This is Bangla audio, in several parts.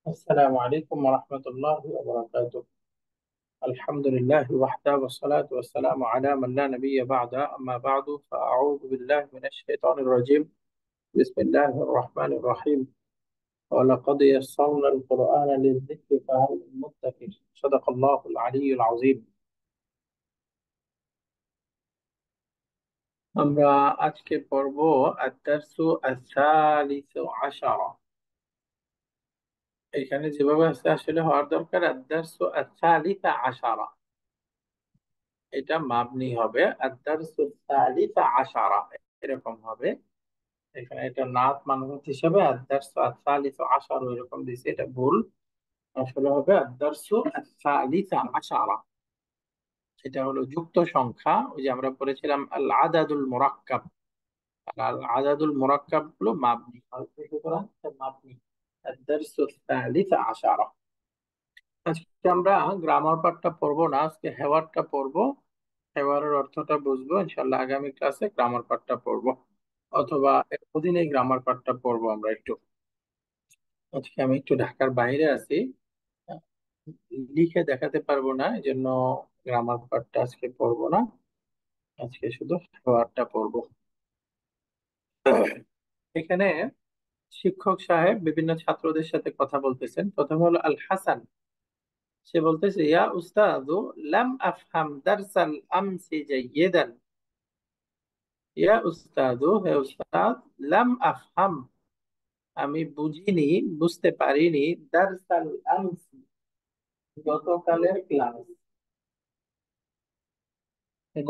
السلام عليكم ورحمة الله وبركاته. الحمد لله وحده والصلاة والسلام على من لا نبي بعده، أما بعد فأعوذ بالله من الشيطان الرجيم. بسم الله الرحمن الرحيم. ولقد يسرنا القرآن للذكر فهل من مدكر. صدق الله العلي العظيم. আমরা আজকে পড়ব আদ-দারসু আস-সালিসু আশারা। এখানে যেভাবে আছে আসলে হওয়ার দরকার আদ-দারসু আস-সালিসা আশারা, এটা মাবনি হবে আদ-দারসু আস-সালিসা আশারা, এরকম হবে। এখানে এটা নাত মানগত হিসেবে আদ-দারসু আস-সালিসু আশারা এরকম দিয়েছে, এটা ভুল। আসলে হবে আদ-দারসু আস-সালিসা আশারা। এটা হলো যুক্ত সংখ্যা। ওই যে আমরা পড়েছিলাম আল আদাদুল মুরাক্কাব, আল আদাদুল মুরাক্কাব গুলো মাবনি হয়, সুতরাং এটা মাবনি আদ-দারসু আস-সালিসা আশারা। আজকে আমরা গ্রামার পার্টটা পড়বো না, আজকে হেওয়ারটা পড়বো। হেওয়ারের অর্থটা বুঝবো ইনশাল্লাহ, আগামী ক্লাসে গ্রামার পার্টটা পড়বো, অথবা এর অধীনে গ্রামার পার্টটা পড়বো আমরা একটু। আজকে আমি একটু ঢাকার বাইরে আছি, লিখে দেখাতে পারবো না, এই জন্য গ্রামার পার্টটা আজকে পড়বো না। আজকে শুধু হেওয়ারটা পড়বো। এখানে শিক্ষক সাহেব বিভিন্ন ছাত্রদের সাথে কথা বলতেছেন। প্রথমে হলো আল হাসান, সে বলতেছে ইয়া উস্তাদু লাম আফহাম দারসাল আমসি জাইয়িদান। ইয়া উস্তাদু, হে উস্তাদ, লাম আফহাম, আমি বুঝিনি, বুঝতে পারিনি, দারসাল আমসি, গতকালের ক্লাস,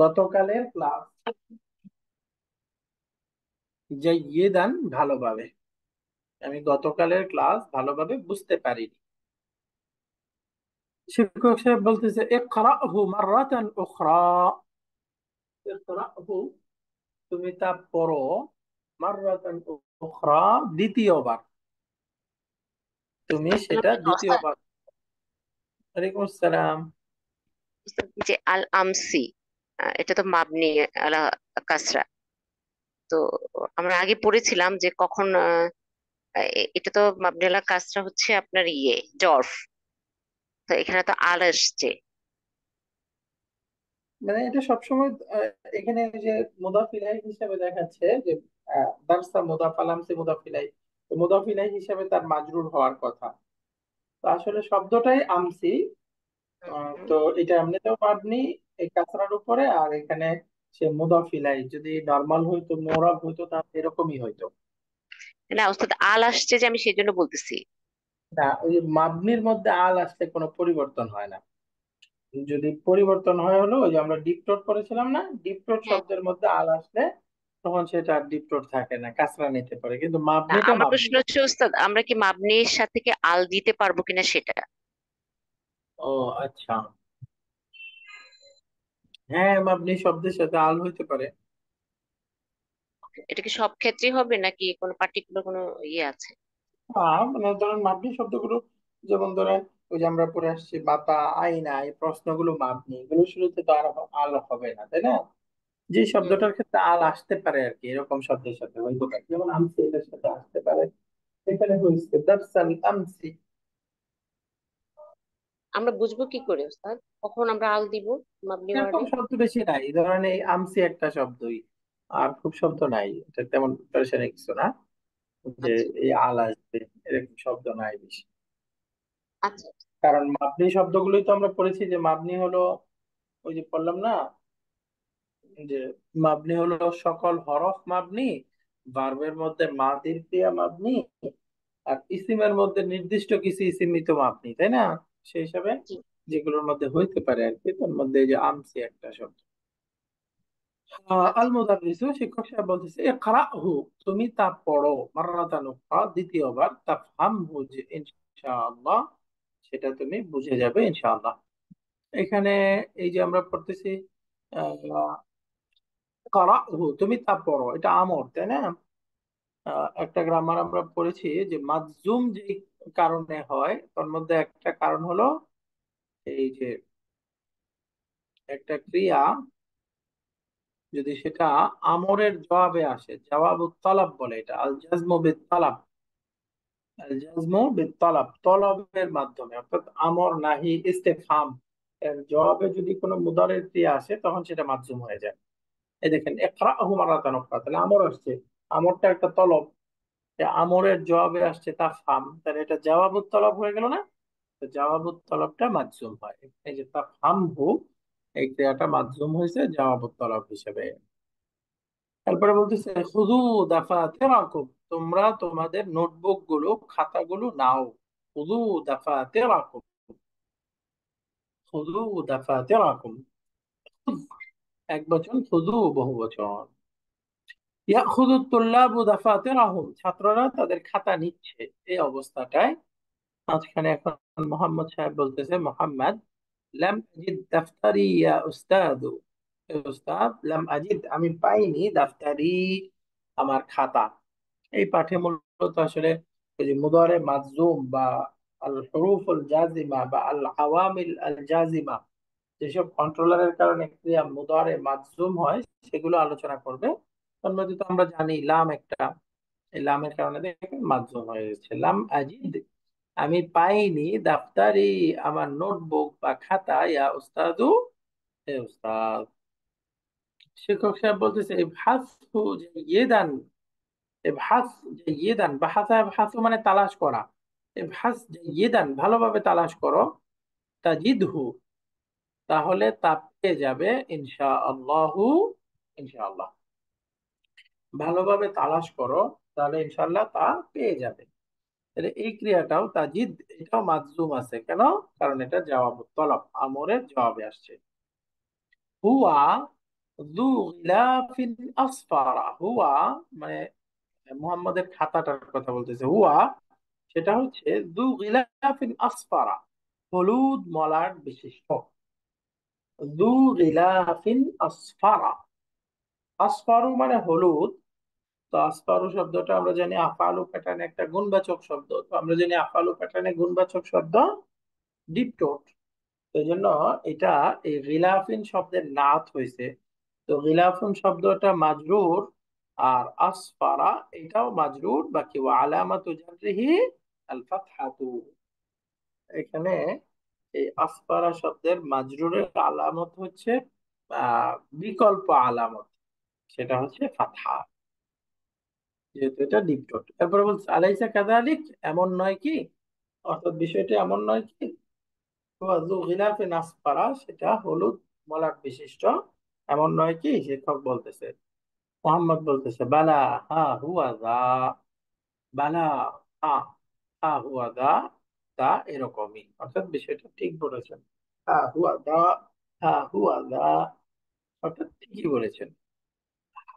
গতকালের ক্লাস, জাইয়িদান, ভালোভাবে, আমি গতকালের ক্লাস ভালোভাবে বুঝতে পারিনি। শিক্ষক সাহেব বলতেছে ইকরাহু মাররাতান উখরা, ইকরাহু, তুমি তা পড়ো, মাররাতান উখরা, দ্বিতীয়বার, তুমি আসসালামু সেটা আলাইকুম ওস্তাদ। দ্বিতীয়বার। ওয়ালাইকুম আসসালাম। ওস্তাদ, যে আল আমসি, এটা তো মাবনি আলা কাসরা। তো আমরা আগে পড়েছিলাম যে কখন এটা তো মাবনি আলা কাসরা হচ্ছে আপনার জরফ। তো এখানে তো আল আসছে। মানে এটা সবসময় এখানে যে মুদাফ ইলাইহি হিসেবে দেখাচ্ছে যে দারসা মুদাফ আলামসি মুদাফ ইলাইহি, তো মুদাফ ইলাইহি হিসেবে তার মাজরুর হওয়ার কথা। তো আসলে শব্দটাই আমসি। হুম। তো এটা এমনিতেও মাবনি এই কাসরার উপরে, আর এখানে সে মুদাফ ইলাইহি যদি নরমাল হইতো, মুরাব হইতো, তাহলে এরকমই হইতো। না ওস্তাদ, আল আসছে যে, আমি সেই জন্য বলতেছি। না, ওই যে মাবনির মধ্যে আল আসলে কোনো পরিবর্তন হয় না। যদি পরিবর্তন হয় হলো ওই যে আমরা ডিপটোট করেছিলাম না, ডিপটোট হ্যাঁ। শব্দের মধ্যে আল আসলে তখন সেটা আর ডিপটোট থাকে না, কাঁচরা নিতে পারে, কিন্তু না, মাবনিটা আমার মাবনি। প্রশ্ন হচ্ছে ওস্তাদ, আমরা কি মাবনির সাথে কি আল দিতে পারবো কিনা সেটা। ও আচ্ছা, হ্যাঁ মাবনি শব্দের সাথে আল হইতে পারে। এটা কি সব ক্ষেত্রেই হবে নাকি কোনো পার্টিকুলার কোনো আছে? মানে ধরেন মাবনি শব্দগুলো, যেমন ধরেন ওই যে আমরা পড়ে আসছি বাতা, আয়না, এই প্রশ্নগুলো মাবনি, এগুলো শুরুতে তো আর আল হবে না, তাই না? যে হুম। শব্দটার ক্ষেত্রে আল আসতে পারে আর কি, এরকম শব্দের সাথে হইতে পারে, যেমন আমসি এটার সাথে আসতে পারে, এখানে হয়েছে দারসাল আমসি। আমরা বুঝবো কি করে ওস্তাদ কখন আমরা আল দিব মাবনি এরকম ওয়ার্ডে? শব্দ বেশি নাই, ধরেন এই আমসি একটা শব্দই, আর খুব শব্দ নাই, এটা তেমন প্রেশারে কিছু না যে আচ্ছা। এই আল আসবে, এরকম শব্দ নাই বেশি। আচ্ছা। কারণ মাবনি শব্দগুলোই তো আমরা পড়েছি যে মাবনি হলো, ওই যে পড়লাম না যে মাবনি হলো সকল হরফ মাবনি, ভার্বের মধ্যে মাদির ক্রিয়া মাবনি, আর ইসিমের মধ্যে নির্দিষ্ট কিছু ইসিমিত মাবনি, তাই না? সেই হিসাবে জি। যেগুলোর মধ্যে হইতে পারে আর কি, তার মধ্যে এই যে আমসি একটা শব্দ। আল আচ্ছা। মুদাররিসু, শিক্ষক সাহেব বলতেছে ইকরাহু, তুমি তা পড়ো, মাররাতান উখরা, দ্বিতীয়বার, তাফহামহু, যে ইনশাআল্লাহ সেটা তুমি বুঝে যাবে ইনশাআল্লাহ। এখানে এই যে আমরা পড়তেছি আহ ইকরাহু, তুমি তা পড়ো, এটা আমর, তাই না? একটা গ্রামার আমরা পড়েছি যে মাজজুম যে কারণে হয়, তার মধ্যে একটা কারণ হলো এই যে একটা ক্রিয়া যদি সেটা আমরের জবাবে আসে, জবাব তলব বলে, এটা আল জাজমু বিত তলব, আল জাজমু বিত্তলাব, তলবের মাধ্যমে, অর্থাৎ আমর নাহি ইস্তেফহাম এর জবাবে যদি কোনো মুদারের ক্রিয়া আসে তখন সেটা মাযজুম হয়ে যায়। এই দেখেন ইকরাহু মারাতান উখরা, তাহলে আমর আসছে, আমরটা একটা তলব, এই আমরের জবাবে আসছে তাফহাম, তাহলে এটা জবাবুত তলব হয়ে গেল না? তো জবাবুত তলবটা মাযজুম হয়। এই যে তাফহামহু, এই ক্রিয়াটা মাযজুম হয়েছে জবাবুত তলব হিসেবে। তারপরে বলতেছে খুযু দাফাতিরাকুম, তোমরা তোমাদের নোটবুক গুলো খাতাগুলো নাও। খুযু দাফাতিরাকুম, খুযু দাফাতিরাকুম, খুয এক বচন, খুযু বহু বচন। ইয়াখুযু তুল্লাবু দাফাতিরাহুম, ছাত্ররা তাদের খাতা নিচ্ছে। এই অবস্থাটায় মাঝখানে এখন মোহাম্মদ সাহেব বলতেছে, মোহাম্মদ, লাম আজিদ দাফতারি ইয়া উস্তাদু, এ উস্তাদ, লাম আজিদ আমি পাইনি, দাফতারি আমার খাতা। এই পাঠে মূলত আসলে ওই যে মুদারে মাজজুম বা আল হুরুফুল জাজিমা বা আল আওয়ামিল আল জাজিমা, যেসব কন্ট্রোলারের কারণে ক্রিয়া মুদারে মাজজুম হয় সেগুলো আলোচনা করবে। তার মধ্যে তো আমরা জানি লাম একটা, এই লামের কারণে দেখেন মাজজুম হয়ে গেছে। লাম আজিদ আমি পাইনি, দাফতারি আমার নোটবুক বা খাতা, ইয়া উস্তাদু হে উস্তাদ। শিক্ষক সাহেব বলতেছে ইবহাসহু জাইয়িদান, ইবহাস জাইয়িদান, বাহাসা ইবহাসু মানে তালাশ করা, ইবহাস জাইয়িদান ভালোভাবে তালাশ করো, তাজিদহু তাহলে তা পেয়ে যাবে, ইনশাআল্লাহু ইনশাআল্লাহ, ভালোভাবে তালাশ করো তাহলে ইনশাআল্লাহ তা পেয়ে যাবে। তাহলে এই ক্রিয়াটাও তাজিদ, এটাও মাজজুম আছে কেন? কারণ এটা জবাব তলব, আমরের জবাবে আসছে। হুয়া যু গিলাফিন আসফারা, হুয়া মানে মুহাম্মাদের খাতাটার কথা বলতেছে, হুয়া সেটা হচ্ছে যু গিলাফিন আসফারা, হলুদ মলাট বিশিষ্ট। যু গিলাফিন আসফারা, আসফারু মানে হলুদ। তো আসফারু শব্দটা আমরা জানি আফআলু প্যাটার্নে একটা গুণবাচক শব্দ, তো আমরা জানি আফআলু প্যাটার্নে গুণবাচক শব্দ ডিপটোট। এই জন্য এটা এই গিলাফিন শব্দের নাত হয়েছে। তো গিলাফুন শব্দটা মাজরুর, আর আসফারা এটাও মাজরুর, বাকি ওয়া আলামাতু জাররিহি আল ফাতহাতু। এখানে এই আসফারা শব্দের মাজরুরের আলামত হচ্ছে বিকল্প আলামত, সেটা হচ্ছে ফাতহা, যেহেতু এটা ডিপটোট। তারপরে বলছে আলাইসা কাযালিক, এমন নয় কি, অর্থাৎ বিষয়টা এমন নয় কি, হুয়া যু গিলাফিন আসফারা সেটা হলুদ মলাট বিশিষ্ট, এমন নয় কি? শিক্ষক বলতেছে, মোহাম্মদ বলতেছে বালা, হ্যাঁ হুয়া দা, বালা, হ্যাঁ, হ্যাঁ হুয়া দা, তা এরকমই, অর্থাৎ বিষয়টা ঠিক বলেছেন। হ্যাঁ হুয়া দা, হ্যাঁ হুয়া দা, অর্থাৎ ঠিকই বলেছেন।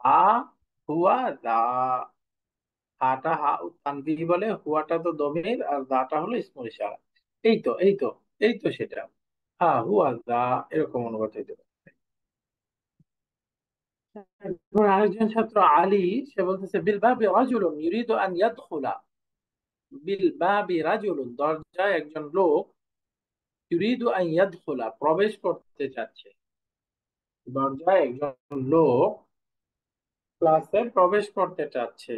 হা হুয়া দা, হাটা হা তানবিহ বলে, হুয়াটা তো দমির আর দাটা হলো ইসমুল ইশারা। এই তো, এই তো, এই তো সেটা, হ্যাঁ হুয়া দা, এরকম অনুবাদ হইতে পারে। এরপর আরেকজন ছাত্র আলী, সে বলতেছে বিল বাবি রাজুলুন ইউরিদু আন ইয়াদখুলা, বিল বাবি রাজুলুন দরজায় একজন লোক, ইউরিদু আন ইয়াদখুলা প্রবেশ করতে চাচ্ছে, দরজায় একজন লোক ক্লাসে প্রবেশ করতে চাচ্ছে।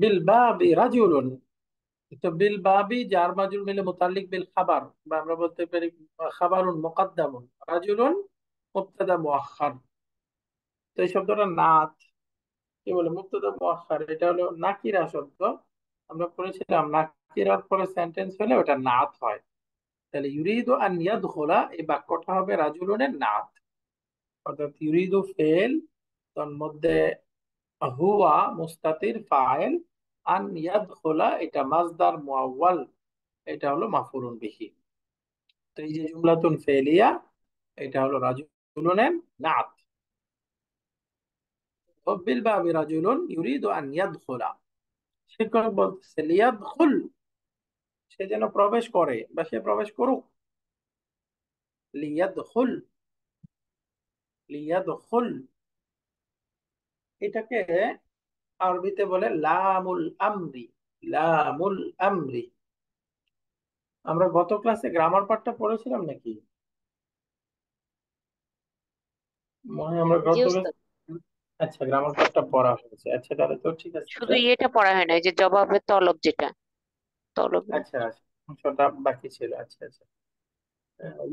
বিল বাবি রাজুলুন, তো বিল বাবি জার মাজরুর মিলে মুতাল্লিক বিল খাবার, বা আমরা বলতে পারি খাবারুন মুকাদ্দামুন, রাজুলুন মুবতাদা মুআখখার। তো এই শব্দটা নাত, কি বলে, মুবতাদা মুআখখার, এটা হলো নাকিরা শব্দ। আমরা পড়েছিলাম নাকিরার পরে সেন্টেন্স হলে ওটা নাত হয়। তাহলে ইউরিদু আন ইয়াদখুলা, এই বাক্যটা হবে রাজুলুনের নাত, অর্থাৎ ইউরিদু ফেল, তার মধ্যে হুয়া মুস্তাতির ফাইল, আন ইয়াদখুলা এটা মাজদার মুআওয়াল, এটা হলো মাফউলুন বিহি। তো এই যে জুমলাতুন ফেলিয়া, এটা হলো রাজুলুনের নাত। বিল বাবি রাজুলুন ইউরিদু আন ইয়াদখুলা, শিক্ষক বলতেছে লিয়াদখুল, সে যেন প্রবেশ করে বা সে প্রবেশ করুক। লিয়াদখুল, লিয়াদখুল এটাকে আরবিতে বলে লামুল আমরি, লামুল আমরি। আমরা গত ক্লাসে গ্রামার পার্টটা পড়েছিলাম নাকি? মনে হয় আমরা জি গত ক্লাসে, উস্তাদ। আচ্ছা, গ্রামার পার্টটা পড়া হয়েছে, আচ্ছা তাহলে তো ঠিক আছে। শুধু ইয়েটা পড়া হয় না, এই যে জবাবে তলব যেটা, তলবে। আচ্ছা আচ্ছা, অংশটা বাকি ছিল, আচ্ছা আচ্ছা।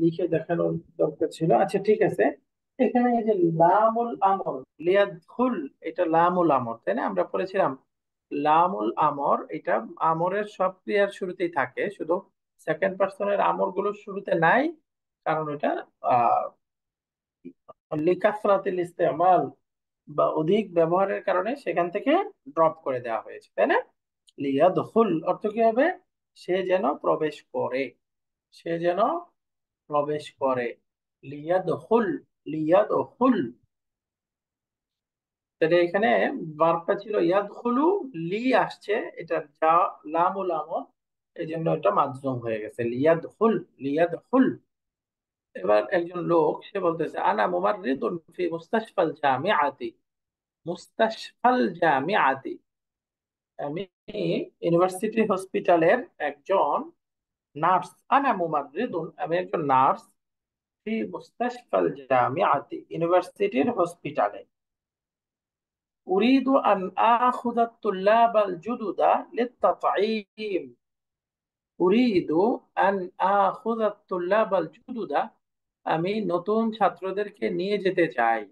লিখে দেখানোর দরকার ছিল, আচ্ছা ঠিক আছে। এখানে এই যে লামুল আমর, লিয়াদখুল, এটা লামুল আমর তাই না, আমরা পড়েছিলাম। লামুল আমর এটা আমরের সব ক্রিয়ার শুরুতেই থাকে, শুধু সেকেন্ড পার্সনের আমর গুলো শুরুতে নাই, কারণ এটা আহ লিকাসরাতিল ইস্তেমাল বা অধিক ব্যবহারের কারণে সেখান থেকে ড্রপ করে দেওয়া হয়েছে তাই না। লিয়াদখুল অর্থ কি হবে? সে যেন প্রবেশ করে, সে যেন প্রবেশ করে। লিয়াদখুল, লিয়াদখুল, তাহলে এখানে ভার্বটা ছিল ইয়াদখুলু, লি আসছে, এটা যা লামুল আমর, এই জন্য এটা মাজজুম হয়ে গেছে, লিয়াদখুল, লিয়াদখুল। এবার একজন লোক সে বলতেছে আনা মুমাররিদুন ফি মুস্তাশফাল জামিআতি, মুস্তাশফাল জামিআতি, আমি ইউনিভার্সিটি হসপিটালের একজন নার্স। আনা মুমাররিদুন, আমি একজন নার্স, ফি মুস্তাশফাল জামিআতি, ইউনিভার্সিটির হসপিটালে। أريد أن آخذ الطلاب الجدد للتطعيم. أريد أن آخذ الطلاب الجدد, আমি নতুন ছাত্রদেরকে নিয়ে যেতে চাই।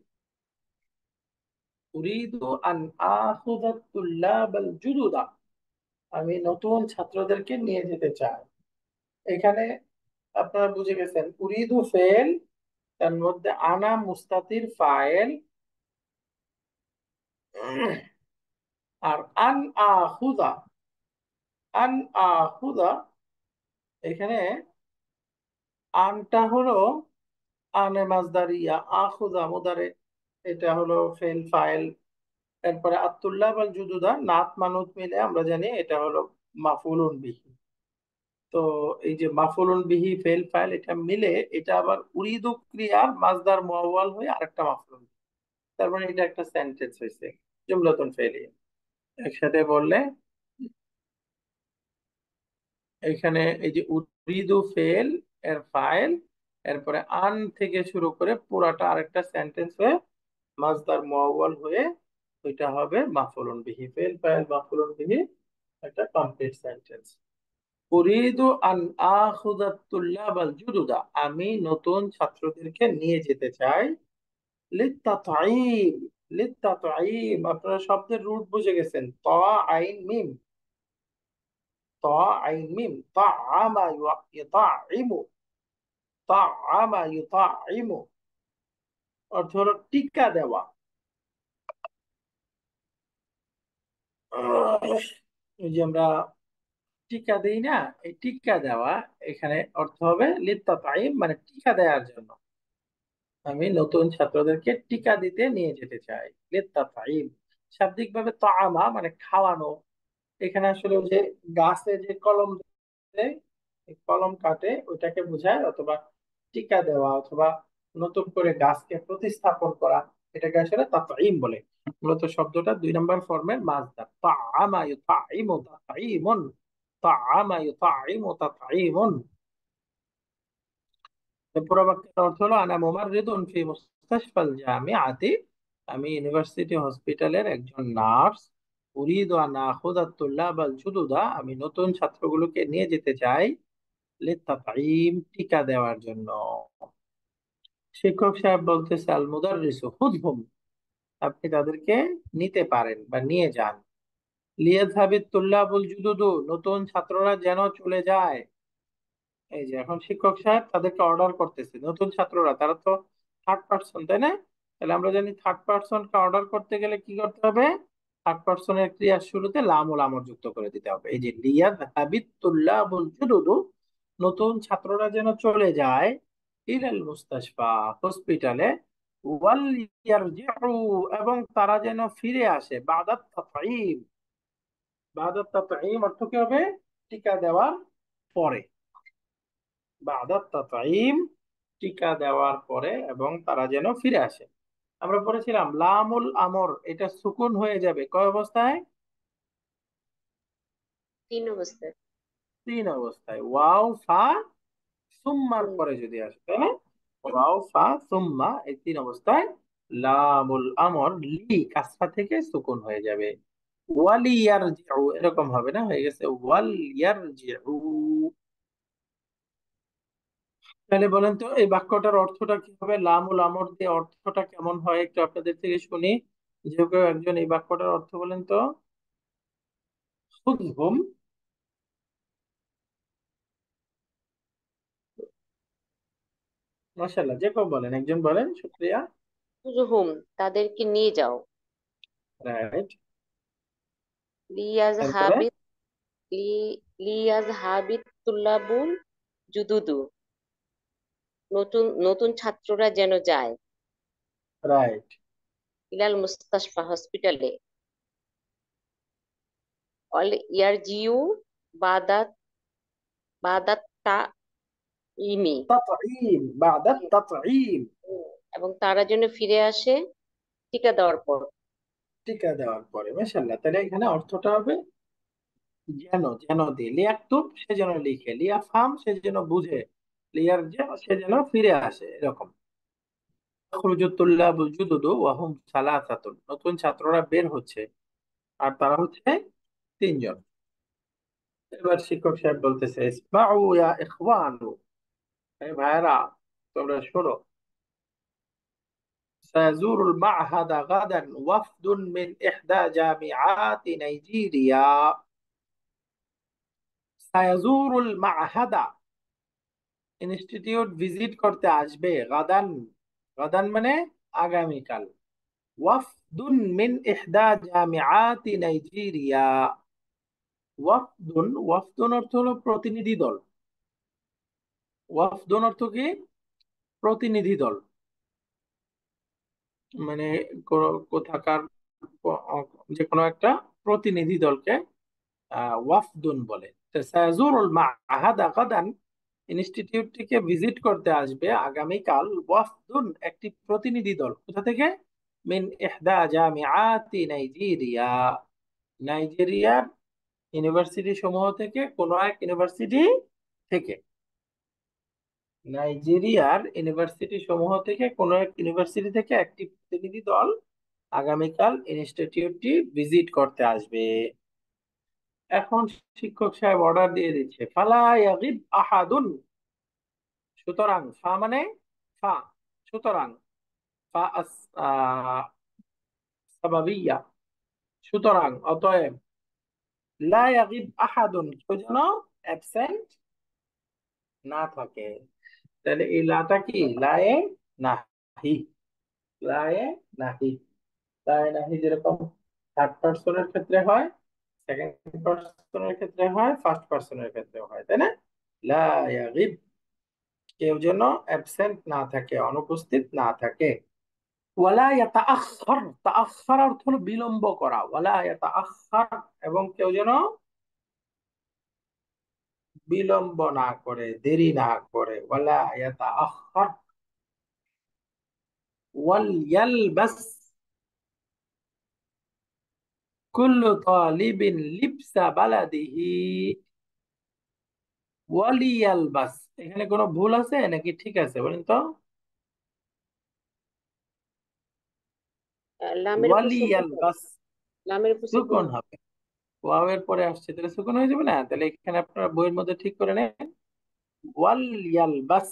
أريد أن آخذ الطلاب الجدد, আমি নতুন ছাত্রদেরকে নিয়ে যেতে চাই। এখানে আপনারা বুঝে গেছেন, উরিদু ফেল, তার মধ্যে আনা মুস্তাতির ফাইল, আর আন আখুদা, আন আখুদা, এখানে আনটা হলো আনে মাজদারিয়া, আখুদা মুদারে, এটা হলো ফেল ফাইল। এরপরে আত্তুল্লাহ আল জুদুদা নাত মানুত মিলে আমরা জানি এটা হলো মাফুলুন বিহি। তো এই যে মাফুলুন বিহি ফেল ফাইল এটা মিলে এটা আবার উরিদু ক্রিয়ার মাজদার মুআওয়াল হয়ে আরেকটা মাফুলুন, তার মানে এটা একটা সেন্টেন্স হয়েছে, জুমলাতুন ফেলিয়া। একসাথে বললে এখানে এই যে উরিদু ফেল এর ফাইল, এরপরে আন থেকে শুরু করে পুরাটা আরেকটা সেন্টেন্স হয়ে মাজদার মুআওয়াল হয়ে ওইটা হবে মাফউলুন বিহি, ফেল ফাইল মাফউলুন বিহি, একটা কমপ্লিট সেন্টেন্স। উরিদু আন আখুযা তুল্লাবাল জুদুদা, আমি নতুন ছাত্রদেরকে নিয়ে যেতে চাই। লিত্তাতাইম, লিত্তাতাইম, আপনারা শব্দের রুট বুঝে গেছেন, ত আইন মিম, ত আইন মিম, তাআমা ইউতাইমু, তাআমা ইউতাইমু, অর্থ হলো টিক্কা দেওয়া। এই যে আমরা টিকা দেই না, এই টিকা দেওয়া এখানে অর্থ হবে লিত্তাতাইম, মানে টিকা দেওয়ার জন্য, আমি নতুন ছাত্রদেরকে টিকা দিতে নিয়ে যেতে চাই। লিত্তাতাইম শাব্দিক ভাবে তাআমা মানে খাওয়ানো, এখানে আসলে ওই যে গাছে যে কলম দেয়, এই কলম কাটে ওইটাকে বোঝায়, অথবা টিকা দেওয়া, অথবা নতুন করে গাছকে প্রতিস্থাপন করা, এটাকে আসলে তাতাইম বলে। মূলত শব্দটা দুই নম্বর ফর্মের মাজদার, তাআমা ইউতাইমু তাতাইমুন, তাআমা ইউতাইমু তাতাইমুন। পুরো বাক্যের অর্থ হলো আনা মুমাররিদুন ফি মুস্তাশফাল জামিআতি, আমি ইউনিভার্সিটি হসপিটালের একজন নার্স। উরিদু আন আখুযা তুল্লাবাল জুদুদা, আমি নতুন ছাত্রগুলোকে নিয়ে যেতে চাই। লিত্তাতাইম, টিকা দেওয়ার জন্য। শিক্ষক সাহেব বলতেছে আল মুদাররিসু খুযহুম, আপনি তাদেরকে নিতে পারেন বা নিয়ে যান। লিয়াযহাবিত তুল্লাবুল জুদুদু, নতুন ছাত্ররা যেন চলে যায়। এই যে এখন শিক্ষক সাহেব তাদেরকে অর্ডার করতেছে, নতুন ছাত্ররা তারা তো থার্ড পার্সন তাই না, তাহলে আমরা জানি থার্ড পার্সনকে অর্ডার করতে গেলে কি করতে হবে, থার্ড পার্সনের ক্রিয়ার শুরুতে লামুল আমর যুক্ত করে দিতে হবে। এই যে লিয়াযহাবিত তুল্লাবুল জুদুদু, নতুন ছাত্ররা যেন চলে যায়, ইলাল মুস্তাশফা, হসপিটালে, ওয়াল ইয়ারজিউ, এবং তারা যেন ফিরে আসে, বাদাত তাতঈম, বাদাত তাতঈম অর্থ কি হবে, টিকা দেওয়ার পরে, বাদাত তাতঈম, টিকা দেওয়ার পরে, এবং তারা যেন ফিরে আসে। আমরা পড়েছিলাম লামুল আমর এটা সুকুন হয়ে যাবে কয় অবস্থায়, তিন অবস্থায়। তিন অবস্থায়, ওয়াও ফা সুম্মার হুম। পরে যদি আসে তাই না, ওয়াও ফা সুম্মা, এই তিন অবস্থায় লামুল আমর লি কাসরা থেকে সুকুন হয়ে যাবে। ওয়ালি ইয়ারজিউ এরকম হবে না, হয়ে গেছে ওয়াল ইয়ারজিউ। তাহলে বলেন তো এই বাক্যটার অর্থটা কি হবে? লামুল আমর দিয়ে অর্থটা কেমন হয় একটু আপনাদের থেকে শুনি। যে কেউ একজন এই বাক্যটার অর্থ বলেন তো। খুযহুম। মাশাআল্লাহ, যে কেউ বলেন, একজন বলেন, শুকরিয়া। হুম, তাদেরকে নিয়ে যাও। রাইট। তারপরে লিয়াজহাবিত লিয়াজহাবিত তুল্লাবুল জুদুদু, নতুন নতুন ছাত্ররা যেন যায়। রাইট। ইলাল মুস্তাশফা, হসপিটালে। অল ইয়ারজিউ বাদাত বাদাত তা ইমি, তাতঈম বাদা তাতঈম। এবং তারা যেন ফিরে আসে টিকা দেওয়ার পর। টিকা দেওয়ার পরে। মাশাআল্লাহ, তাহলে এখানে অর্থটা হবে যেন, যেন দিয়ে লিয়াকতুব সে যেন লিখে, লিয়াফহাম সে যেন বুঝে, লিয়ারজি সে যেন ফিরে আসে, এরকম। খুরুজুত তুল্লাবুল জুদুদু ওয়া হুম সালাসাতুন, নতুন ছাত্ররা বের হচ্ছে আর তারা হচ্ছে তিনজন। এবার শিক্ষক সাহেব বলতেছে ইসমাউ ইয়া ইখওয়ানু, এই ভাইরা তোমরা শোনো। سيزور المعهد غدا وفد من إحدى جامعات نيجيريا. سيزور المعهد ইনস্টিটিউট ভিজিট করতে আসবে গাদান, গাদান মানে আগামীকাল। ওয়াফদুন মিন ইহদা জামিআতি নাইজেরিয়া। ওয়াফদুন, ওয়াফদুন অর্থ হলো প্রতিনিধি দল। ওয়াফদুন অর্থ কি? প্রতিনিধি দল। মানে কোথাকার যে কোনো একটা প্রতিনিধি দলকে ওয়াফদুন বলে। তো সায়াজুরুল মাআহাদা গাদান, ইনস্টিটিউটটিকে ভিজিট করতে আসবে আগামীকাল ওয়াফদুন একটি প্রতিনিধি দল। কোথা থেকে? মিন ইহদা জামিআতি নাইজেরিয়া, নাইজেরিয়ার ইউনিভার্সিটি সমূহ থেকে কোন এক ইউনিভার্সিটি থেকে। নাইজেরিয়ার ইউনিভার্সিটি সমূহ থেকে কোন এক ইউনিভার্সিটি থেকে একটি প্রতিনিধি দল আগামীকাল ইনস্টিটিউটটি ভিজিট করতে আসবে। এখন শিক্ষক সাহেব অর্ডার দিয়ে দিচ্ছে ফালা ইয়াগিব আহাদুন, সুতরাং ফা মানে ফা, সুতরাং ফা সাবাবিয়া, সুতরাং অতএব লা ইয়াগিব আহাদুন কেউ যেন অ্যাবসেন্ট না থাকে। তাহলে এই লাটা কি? লায়ে নাহি। লায়ে নাহি। লায়ে নাহি যেরকম থার্ড পার্সনের ক্ষেত্রে হয়, সেকেন্ড পার্সনের ক্ষেত্রে হয়, ফার্স্ট পার্সনের ক্ষেত্রে হয়, তাই না? লা ইয়াগিব কেউ যেন অ্যাবসেন্ট না থাকে, অনুপস্থিত না থাকে। ওয়ালা ইয়াতাআখার, তাআখার অর্থ হলো বিলম্ব করা। ওয়ালা ইয়াতাআখার, এবং কেউ যেন বিলম্ব না করে, দেরি না করে। ওয়ালা ইয়াতাআখার। ওয়াল ইয়ালবাস কুল্লু তালিবিন লিবসা বালাদিহি। ওয়ালিয়ালবাস, এখানে কোনো ভুল আছে নাকি ঠিক আছে বলেন তো? লামের উপর সুকুন হবে। ওয়ালিয়ালবাস, লামের উপর সুকুন সুকুন হবে। হবে। ওয়াও এর পরে আসছে তাহলে সুকুন হয়ে যাবে না? তাহলে এখানে আপনারা বইয়ের মধ্যে ঠিক করে নেন। ওয়াল ইয়ালবাস,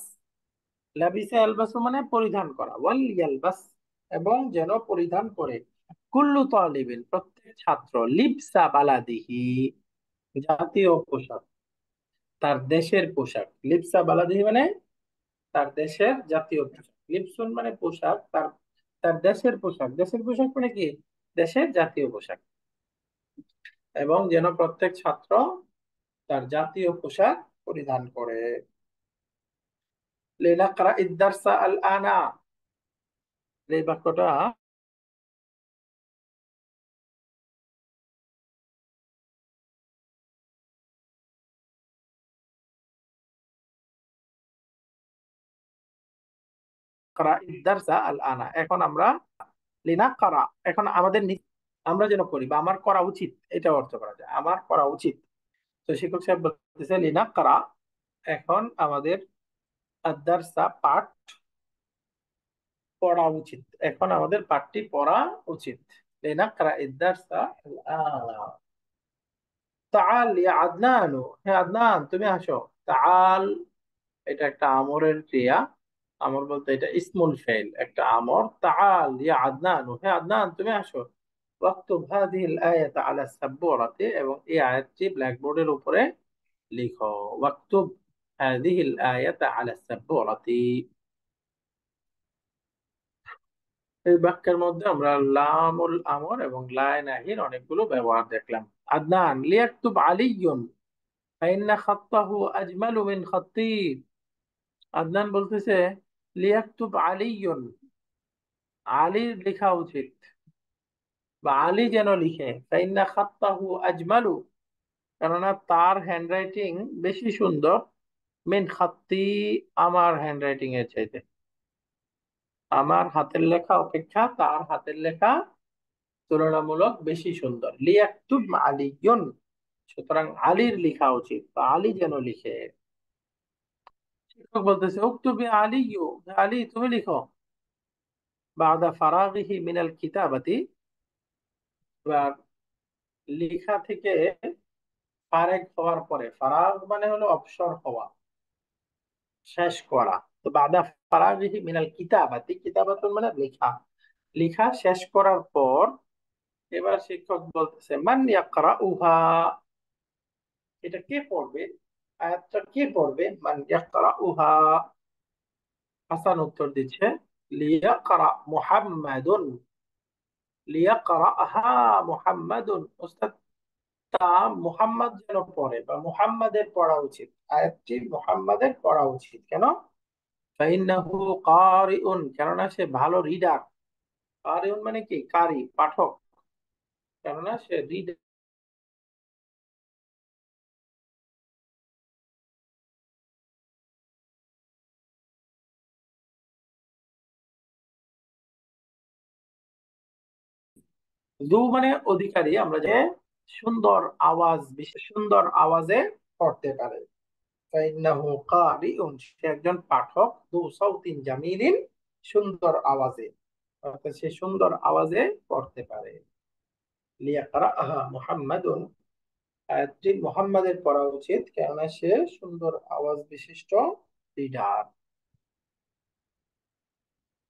লাবিসা ইয়ালবাসু মানে পরিধান করা, ওয়াল ইয়ালবাস এবং যেন পরিধান করে, কুল্লু তালিবিন প্রত্যেক ছাত্র, লিবসা বালাদিহি জাতীয় পোশাক, তার দেশের পোশাক। লিবসা বালাদিহি মানে তার দেশের জাতীয় পোশাক। লিপসুন মানে পোশাক, তার তার দেশের পোশাক। দেশের পোশাক মানে কি? দেশের জাতীয় পোশাক। এবং যেন প্রত্যেক ছাত্র তার জাতীয় পোশাক পরিধান করে। লিনাকরা ইদ-দারসা আল-আনা, এই বাক্যটা করা ইদ-দারসা আল-আনা। এখন আমরা লিনাকরা, এখন আমাদের আমরা যেন করি বা আমার করা উচিত, এটা অর্থ করা যায়, আমার করা উচিত। তো শিক্ষক সাহেব বলতেছে লিনাকরা, এখন আমাদের আদ-দারসা পাঠ, পড়া উচিত। এখন আমাদের পাঠটি পড়া উচিত। লিনাকরা ইদ-দারসা আল-আন। তাআল ইয়া আদনানু, হে আদনান তুমি আসো। তাআল, এটা একটা আমরের ক্রিয়া। আমর বলতে এটা ইসমুল ফাইল, একটা আমর। তাআল ইয়া আদনানু, হে আদনান তুমি আসো। ওয়াক্তুব হাযিহিল আয়াতা আলা সাব্বুরাতি, এবং এই আয়াতটি ব্ল্যাকবোর্ডের উপরে লিখো। ওয়াক্তুব হাযিহিল আয়াতা আলা সাব্বুরাতি। এই বাক্যের মধ্যে আমরা লামুল আমর এবং লায় নাহির অনেকগুলো ব্যবহার দেখলাম। আদনান লিয়াকতুব আলিয়ুন ফাইন্না খাত্তাহু আজমালু মিন খাত্তি। আদনান বলতেছে লিয়াকতুব আলিয়ুন, আলীর লেখা উচিত, বা আলী যেন লিখে। ফাইন্না খাত্তাহু আজমালু, কেননা তার হ্যান্ডরাইটিং বেশি সুন্দর। মিন খাত্তি, আমার হ্যান্ডরাইটিং এর চাইতে, আমার হাতের লেখা অপেক্ষা তার হাতের লেখা তুলনামূলক বেশি সুন্দর। লিয়াকতুব আলিয়ুন, সুতরাং আলীর লেখা উচিত, বা আলী যেন লিখে। শিক্ষক বলতেছে উক্তুবি আলিয়ু, আলী তুমি লিখো। বাদা ফারাগিহি মিনাল কিতাবাতি, এবার লেখা থেকে ফারেক হওয়ার পরে, ফারাগ মানে হলো অবসর হওয়া, শেষ করা। তো বাদা ফারাগিহি মিনাল কিতাবাতি, কিতাবাতুন মানে লেখা, লেখা শেষ করার পর এবার শিক্ষক বলতেছে মান ইয়াকরাউহা, এটা কে পড়বে, আয়াতটা কে পড়বে। মান ইয়াকরাউহা, হাসান উত্তর দিচ্ছে লিয়াকরা মুহাম্মাদুন, লিয়াকরাহা মুহাম্মাদুন। ওস্তাদ, তা মুহাম্মদ যেন পড়ে, বা মুহাম্মাদের পড়া উচিত, আয়াতটি মুহাম্মাদের পড়া উচিত। কেন? ফাইন্নাহু কারিউন, কেননা সে ভালো রিডার। কারিউন মানে কি? কারি, পাঠক। কেননা সে রিডার। জু মানে অধিকারী, আমরা যে সুন্দর আওয়াজ, বিশেষ সুন্দর আওয়াজে পড়তে পারে। ফাইন্নাহু কারিউন, সে একজন পাঠক। দু সাউতিন জামিলিন, সুন্দর আওয়াজে, অর্থাৎ সে সুন্দর আওয়াজে পড়তে পারে। লিয়াকরাহা মুহাম্মাদুন, আয়াতটি মুহাম্মাদের পড়া উচিত, কেননা সে সুন্দর আওয়াজ বিশিষ্ট লিডার।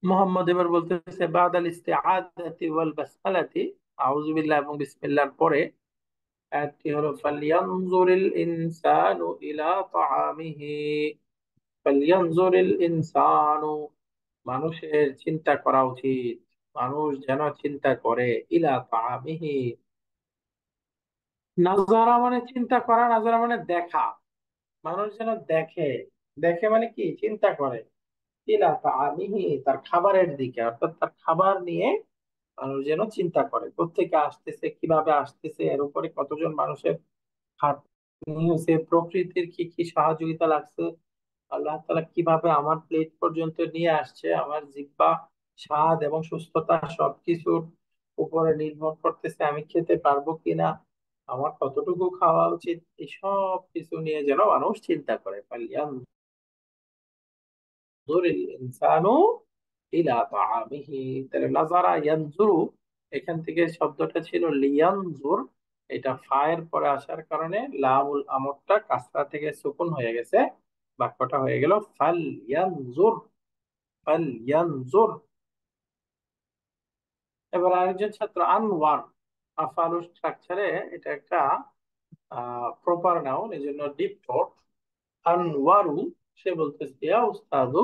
মোহাম্মদ এবার বলতেছে বাদাল ইস্তিআযাতি ওয়াল বাসমালাতি, আউযু বিল্লাহ এবং বিসমিল্লাহর পরে আয়াতটি হলো ফালইয়ানজুরিল ইনসানু ইলা তাআমিহি। ফালইয়ানজুরিল ইনসানু, মানুষের চিন্তা করা উচিত, মানুষ যেন চিন্তা করে। ইলা তাআমিহি, নাজারা মানে চিন্তা করা, নাজারা মানে দেখা। মানুষ যেন দেখে, দেখে মানে কি? চিন্তা করে। ইলা তাআমিহি, তার খাবারের দিকে, অর্থাৎ তার খাবার নিয়ে মানুষ যেন চিন্তা করে। কোত্থেকে আসতেছে, কিভাবে আসতেছে, এর উপরে কতজন মানুষের হাত নিয়েছে, প্রকৃতির কি কি সহযোগিতা লাগছে, আল্লাহ তাআলা কিভাবে আমার প্লেট পর্যন্ত নিয়ে আসছে, আমার জিহ্বা স্বাদ এবং সুস্থতা সবকিছুর উপরে নির্ভর করতেছে আমি খেতে পারবো কিনা, আমার কতটুকু খাওয়া উচিত, এসব কিছু নিয়ে যেন মানুষ চিন্তা করে। ফালইয়ানজুরিল ইনসানু ইলা তাআমিহি, তাহলে নাজারা ইয়ানজুরু, এখান থেকে শব্দটা ছিল লিয়ানজুর। এটা ফায়ের পরে আসার কারণে লামুল আমরটা কাসরা থেকে সুকুন হয়ে গেছে, বাক্যটা হয়ে গেল ফাল ইয়ানজুর। ফাল ইয়ানজুর। এবার আরেকজন ছাত্র আনওয়ার, আফআলু স্ট্রাকচারে এটা একটা প্রপার নাউন, এই জন্য ডিপ থট। আনওয়ারু, সে বলতেছে ইয়া উস্তাদু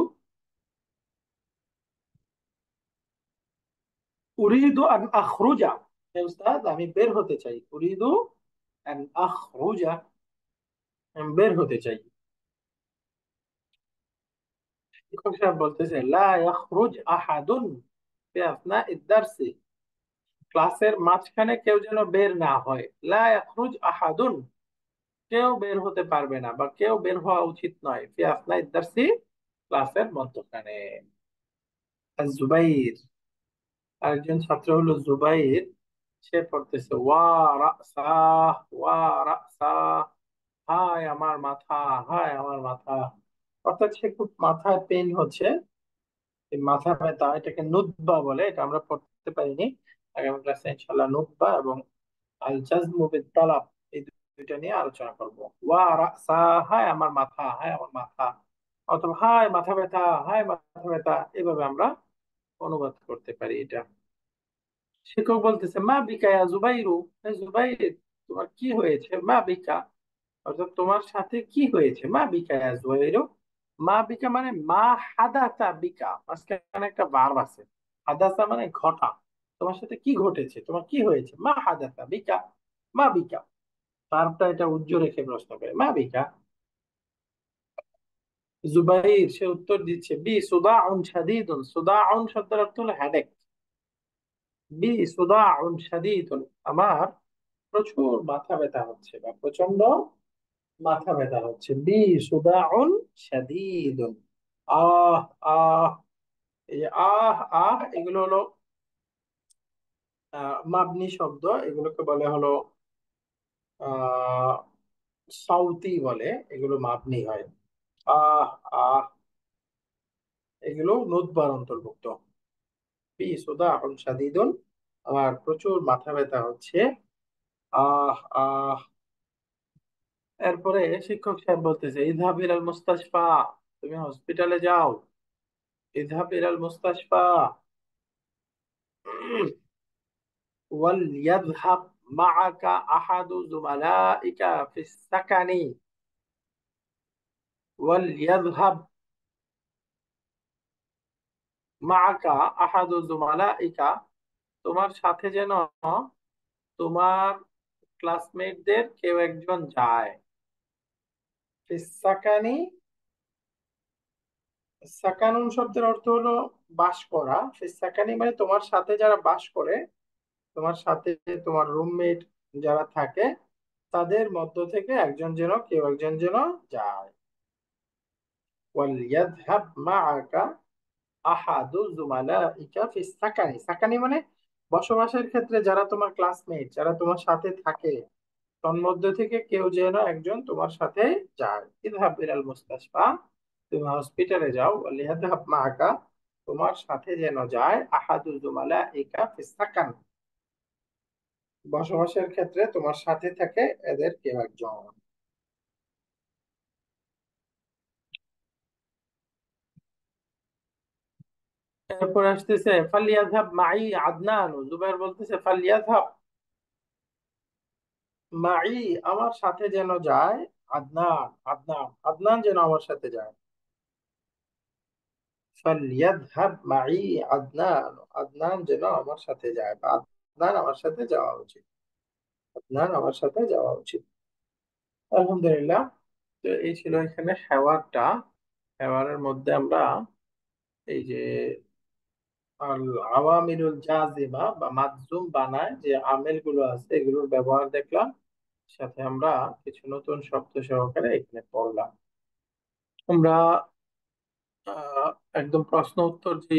উরিদু আন আখরুজা, হে উস্তাদ আমি বের হতে চাই। উরিদু আন আখরুজা, আমি বের হতে চাই। শিক্ষক সাহেব বলতেছে লা ইয়াখরুজ আহাদুন ফি আসনাইদ দারসি, ক্লাসের মাঝখানে কেউ যেন বের না হয়। লা ইয়াখরুজ আহাদুন, কেউ বের হতে পারবে না, বা কেউ বের হওয়া উচিত নয়। ফি আসনাইদ দারসি, ক্লাসের মধ্যখানে। আর জুবাইর, আরেকজন ছাত্র হলো জুবাইর, সে পড়তেছে ওয়া রাসা, ওয়া রাসা, হায় আমার মাথা, হায় আমার মাথা। অর্থাৎ সে খুব মাথায় পেন হচ্ছে, এই মাথা ব্যথা এটাকে নুতবা বলে, এটা আমরা পড়তে পারিনি। আগামী ক্লাসে ইনশাআল্লাহ নুতবা এবং আল জাজমু বিত তালাব এই দুইটা নিয়ে আলোচনা করব। ওয়া রাসা, হায় আমার মাথা, হায় আমার মাথা, অথবা হায় মাথা ব্যথা, হায় মাথা ব্যথা, এভাবে আমরা অনুবাদ করতে পারি এটা। শিক্ষক বলতেছে মা বিকা ইয়া জুবাইরু, হে জুবাইর তোমার কি হয়েছে, মা বিকা অর্থাৎ তোমার সাথে কি হয়েছে, মা বিকা ইয়া জুবাইরু। মা বিকা মানে মা হাদাসা বিকা, মাঝখানে একটা ভার্ব আছে। হাদাসা মানে ঘটা, তোমার সাথে কি ঘটেছে, তোমার কি হয়েছে, মা হাদাসা বিকা, মা বিকা। ভার্বটা এটা উজ্জ্ব রেখে প্রশ্ন করে মা বিকা। জুবাইর সে উত্তর দিচ্ছে বি সুদাউন শাদীদুন, সুদাউন শব্দের অর্থ হলো হেডেক। বি সুদাউন শাদীদুন, আমার প্রচুর মাথা ব্যথা হচ্ছে বা প্রচন্ড মাথা ব্যথা হচ্ছে। বি সুদাউন শাদীদুন। আহ আহ, এই যে আহ আহ এগুলো হলো মাবনি শব্দ, এগুলোকে বলে হলো আহ সাউতি বলে, এগুলো মাবনি হয়। আহ আহ এগুলো নুতবার অন্তর্ভুক্ত। বি সুদাউন শাদীদুন, আমার প্রচুর মাথা ব্যথা হচ্ছে। আহ আহ এরপরে শিক্ষক সাহেব বলতেছে ইযহাব ইলাল মুস্তাশফা, তুমি হসপিটালে যাও। ইযহাব ইলাল মুস্তাশফা وليذهب معك أحد زملائك في السكن. وليذهب معك أحد زملائك, তোমার সাথে যেন তোমার ক্লাসমেটদের কেউ একজন যায়। ফিসাকানি, সাকানুন শব্দের অর্থ হলো বাস করা। ফিসাকানি মানে তোমার সাথে যারা বাস করে, তোমার সাথে তোমার রুমমেট যারা থাকে, তাদের মধ্য থেকে একজন যেন, কেউ একজন যেন যায়। ওয়ালিয়াযহাব মাআকা আহাদু যুমালাইকা ফিস সাকানি, সাকানি মানে বসবাসের ক্ষেত্রে যারা তোমার ক্লাসমেট, যারা তোমার সাথে থাকে, তন্মধ্য থেকে কেউ যেন একজন তোমার সাথে যায়। ইযহাব ইলাল মুস্তাশফা, তুমি হসপিটালে যাও। ওয়ালিয়াযহাব মাআকা, তোমার সাথে যেন যায় আহাদু যুমালাইকা ফিস সাকান, বসবাসের ক্ষেত্রে তোমার সাথে থাকে এদের কেউ একজন। এরপর আসতেছে ফালিয়াযহাব মাই আদনান, জুবাইর বলতেছে ফালিয়াযহাব মাই, আমার সাথে যেন যায় আদনান, আদনান আদনান যেন আমার সাথে যায়। ফালিয়াযহাব মাই আদনান, আদনান যেন আমার সাথে যায়, বা আদনান আমার সাথে যাওয়া উচিত, আদনান আমার সাথে যাওয়া উচিত। আলহামদুলিল্লাহ। তো এই ছিল এখানে হেওয়ারটা। হেওয়ারের মধ্যে আমরা এই যে আল আওয়ামিরুল জাজিমা বা মাযযুম বানায় যে আমেল গুলো আছে এগুলোর ব্যবহার দেখলাম, সাথে আমরা কিছু নতুন শব্দ সহকারে এখানে পড়লাম। আমরা আহ, একদম প্রশ্ন উত্তর যে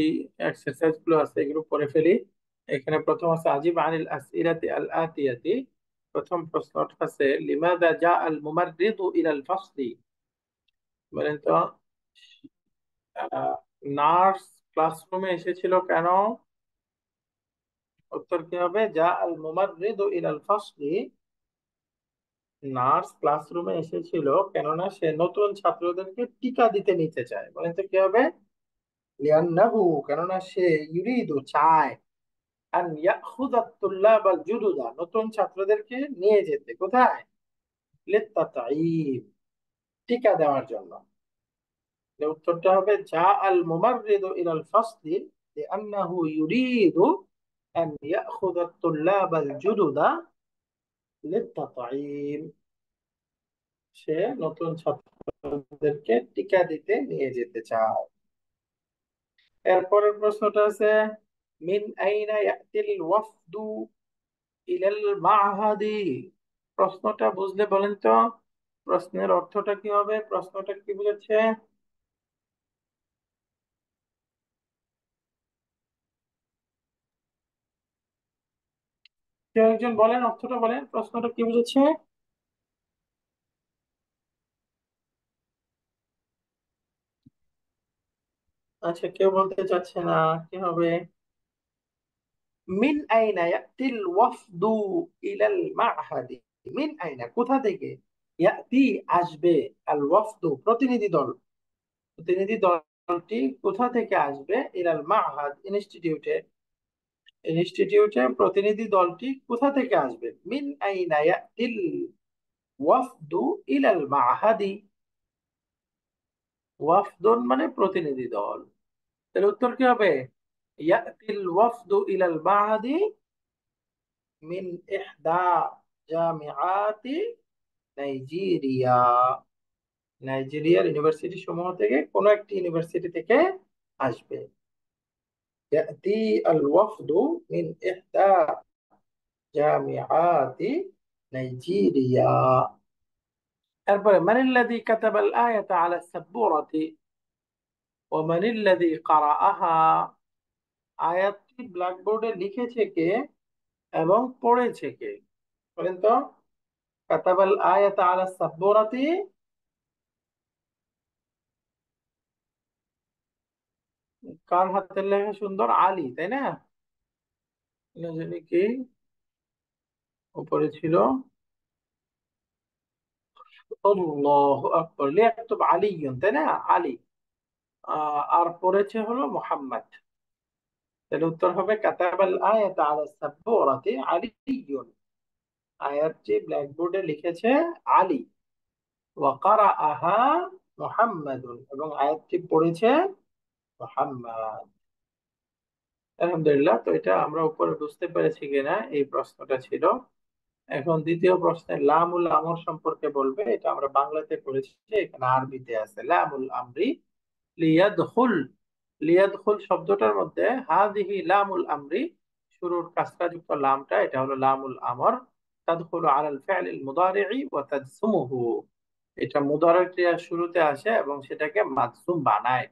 এক্সারসাইজ গুলো আছে এগুলো পড়ে ফেলি। এখানে প্রথম আছে আজিব আনিল আসইলাতি আল আতিয়াতি। প্রথম প্রশ্নটা আছে লিমাযা জা আল মুমাররিদু ইলাল ফাসলি, বলেন তো নার্স ক্লাসরুমে এসেছিল কেন? উত্তর কি হবে, জা আল মুমাররিদু ইলাল ফাসলি, নার্স ক্লাসরুমে এসেছিল কেননা সে নতুন ছাত্রদেরকে টিকা দিতে নিতে চায়। বলেন তো কি হবে, লিয়ান্নাহু কেননা সে, ইউরিদু চায়, আন ইয়াখুযা তুল্লাব আল জুদুদা নতুন ছাত্রদেরকে নিয়ে যেতে, কোথায়, লিত্তাতাইব টিকা দেওয়ার জন্য। এর উত্তরটা হবে জা আল মুমাররিদু ইলাল ফাসলি লিআন্নাহু ইউরিদু আন ইয়াখুযা তুল্লাব আল জুদুদা লিত্তাতাইব, সে নতুন ছাত্রদেরকে টিকা দিতে নিয়ে যেতে চায়। এরপরের প্রশ্নটা আছে মিন আইনা ইয়াতিল ওয়াফদু ইলাল মা'হাদি, প্রশ্নটা বুঝলে বলেন তো প্রশ্নের অর্থটা কি হবে, প্রশ্নটা কি বুঝেছে? কেউ একজন বলেন, অর্থটা বলেন, প্রশ্নটা কি বুঝেছে? আচ্ছা, কেউ বলতে চাচ্ছে না। কি হবে? মিন আইনা ইয়াতিল ওয়াফদু ইলাল মা'হাদি। মিন আইনা, কোথা থেকে? ইয়াতি, আসবে। আল ওয়াফদু, প্রতিনিধি দল। প্রতিনিধি দলটি কোথা থেকে আসবে? ইলাল মা'হাদ, ইনস্টিটিউটে। ইনস্টিটিউটে প্রতিনিধি দলটি কোথা থেকে আসবে? মিন আইনা ইয়াতিল ওয়াফদু ইলাল মা'হাদি। ওয়াফদুন মানে প্রতিনিধি দল। তাহলে উত্তর কি হবে? ইয়াতিল ওয়াফদু ইলাল মা'হাদি মিন ইহদা জামিআতি নাইজেরিয়া। নাইজেরিয়ার ইউনিভার্সিটি সমূহ থেকে কোন একটি ইউনিভার্সিটি থেকে আসবে। ইয়াতি আল ওয়াফদু মিন ইহদা জামিআতি নাইজেরিয়া। তারপরে মানিল্লাযী কাতাবাল আয়াতা আলা সাব্বুরাতি ওয়া মানিল্লাযী ক্বারাআহা। আয়াতটি ব্ল্যাকবোর্ডে লিখেছে কে এবং পড়েছে কে? বলেন তো। কাতাবাল আয়াতা আলা সাব্বুরাতি, কার হাতের লেখা সুন্দর? আলী, তাই না? না জানি কি উপরে ছিল। আল্লাহু আকবার, লিয়াকতুব আলীয়ুন, তাই না? আলী। আর পড়েছে হলো মুহাম্মদ। তাহলে উত্তর হবে কাতাবাল আয়াতা আলা সাব্বুরাতি আলীয়ুন। আয়াতটি ব্ল্যাকবোর্ডে লিখেছে আলী। ওয়া ক্বারাআহা মুহাম্মাদুন, এবং আয়াতটি পড়েছে মুহাম্মদ। আলহামদুলিল্লাহ। তো এটা আমরা উপরে বুঝতে পেরেছি কিনা, এই প্রশ্নটা ছিল। এখন দ্বিতীয় প্রশ্নে লামুল আমর সম্পর্কে বলবে। এটা আমরা বাংলাতে পড়েছি, এখানে আরবিতে আছে লামুল আমরি লিয়াদখুল। লিয়াদখুল শব্দটার মধ্যে হাযিহি লামুল আমরি, শুরুর কাসরাযুক্ত লামটা, এটা হলো লামুল আমর। তাদখুলু আলাল ফি'লিল মুদারি'i ওয়া তাজসুমুহু। এটা মুদারি ক্রিয়ার শুরুতে আসে এবং সেটাকে মাজজুম বানায়।